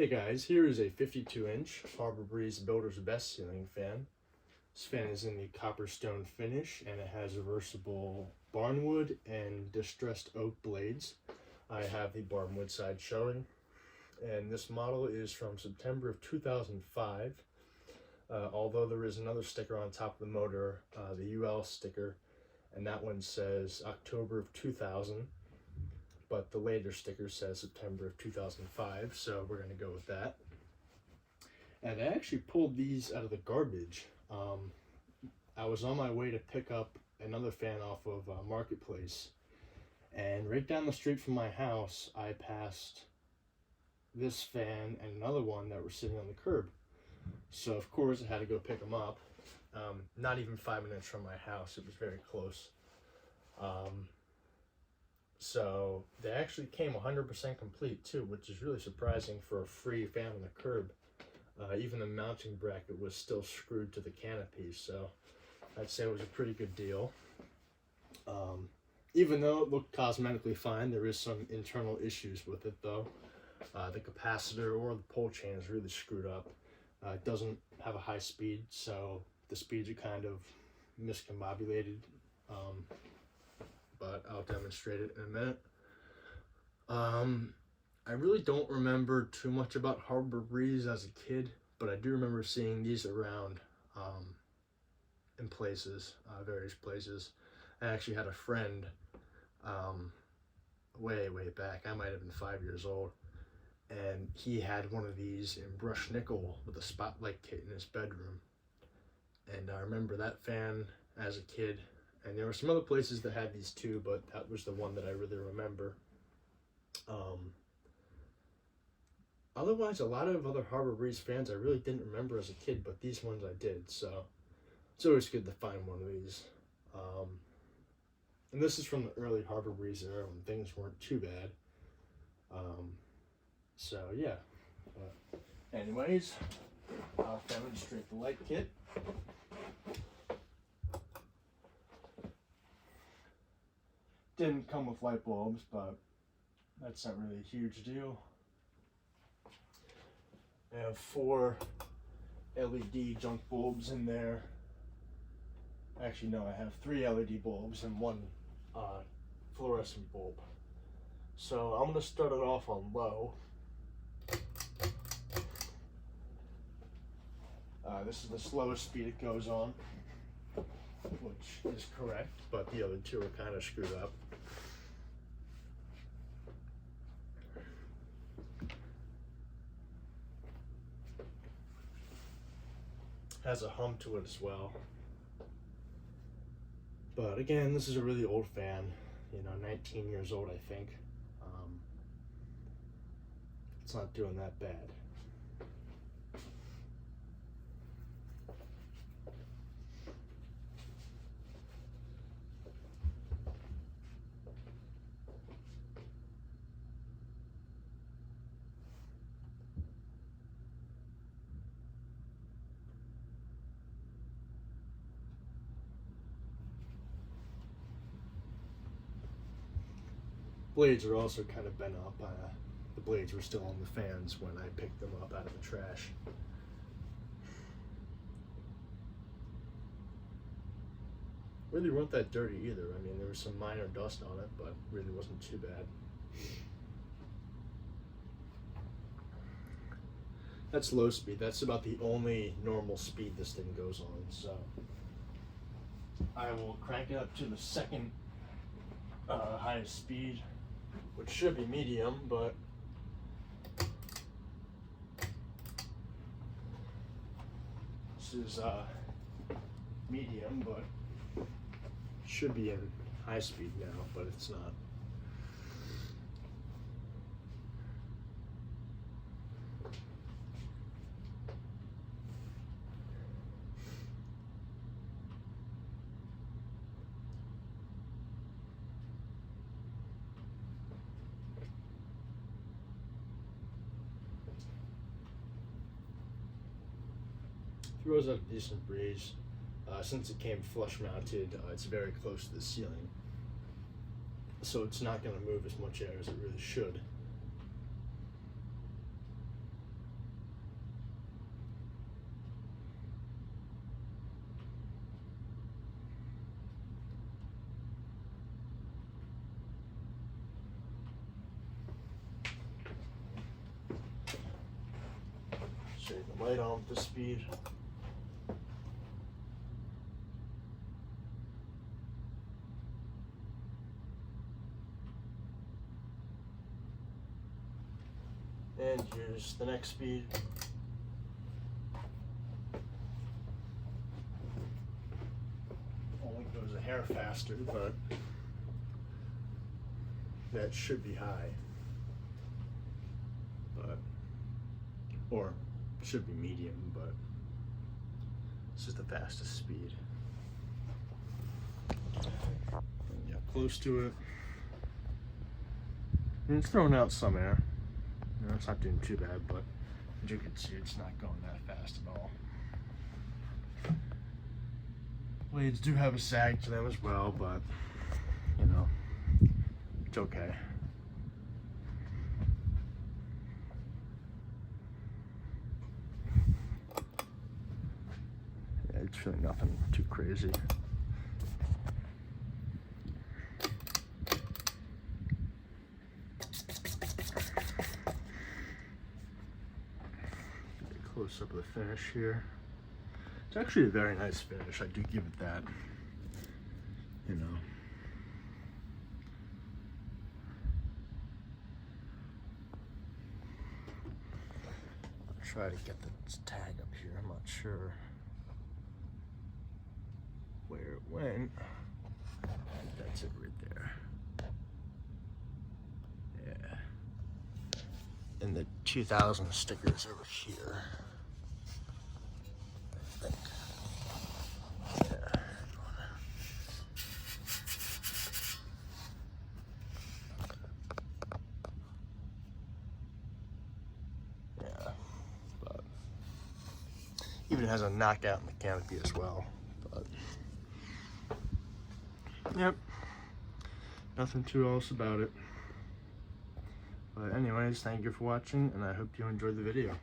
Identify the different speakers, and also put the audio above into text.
Speaker 1: Hey guys, here is a 52-inch Harbor Breeze Builder's Best ceiling fan. This fan is in the Copperstone finish and it has reversible barnwood and distressed oak blades. I have the barnwood side showing, and this model is from September of 2005. Although there is another sticker on top of the motor, the UL sticker, and that one says October of 2000. But the later sticker says September of 2005, so we're going to go with that. And I actually pulled these out of the garbage. I was on my way to pick up another fan off of Marketplace, and right down the street from my house, I passed this fan and another one that were sitting on the curb. So of course I had to go pick them up. Not even 5 minutes from my house, it was very close. So they actually came 100% complete too, which is really surprising for a free fan on the curb. Even the mounting bracket was still screwed to the canopy, so I'd say it was a pretty good deal. Even though it looked cosmetically fine, there is some internal issues with it though. The capacitor or the pole chain is really screwed up. It doesn't have a high speed, so the speeds are kind of miscombobulated. But I'll demonstrate it in a minute. I really don't remember too much about Harbor Breeze as a kid, but I do remember seeing these around in places, various places. I actually had a friend way back, I might have been 5 years old, and he had one of these in brushed nickel with a spotlight kit in his bedroom. And I remember that fan as a kid. And there were some other places that had these too, but that was the one that I really remember. Otherwise, a lot of other Harbor Breeze fans I really didn't remember as a kid, but these ones I did, so it's always good to find one of these. And this is from the early Harbor Breeze era when things weren't too bad. So yeah. Anyways, I'll demonstrate the light kit. Didn't come with light bulbs, but that's not really a huge deal. I have 4 LED junk bulbs in there. Actually, no, I have 3 LED bulbs and 1 fluorescent bulb. So I'm going to start it off on low. This is the slowest speed it goes on, which is correct, but the other 2 are kind of screwed up. Has a hum to it as well. But again, this is a really old fan, 19 years old, I think. It's not doing that bad. Blades are also kind of bent up. The blades were still on the fans when I picked them up out of the trash. Really weren't that dirty either. I mean, there was some minor dust on it, but really wasn't too bad. That's low speed. That's about the only normal speed this thing goes on. So I will crank it up to the second highest speed, which should be medium, but this is medium, but should be in high speed now, but it's not. Throws out a decent breeze. Since it came flush mounted, it's very close to the ceiling, so it's not going to move as much air as it really should. light on with the speed. And here's the next speed. Only goes a hair faster, but that should be high. But, or should be medium, but this is the fastest speed. Yeah, close to it. And it's throwing out some air. You know, it's not doing too bad, but as you can see, it's not going that fast at all. Blades do have a sag to them as well, but you know, it's okay. Yeah, it's really nothing too crazy. Close up of the finish here. It's actually a very nice finish. I do give it that. You know. I'll try to get the tag up here. I'm not sure where it went. That's it right there. Yeah. And the 2000 stickers over here. I think. Yeah. Yeah. But even has a knockout in the canopy as well. But yep. Nothing too else about it. But anyways, thank you for watching, and I hope you enjoyed the video.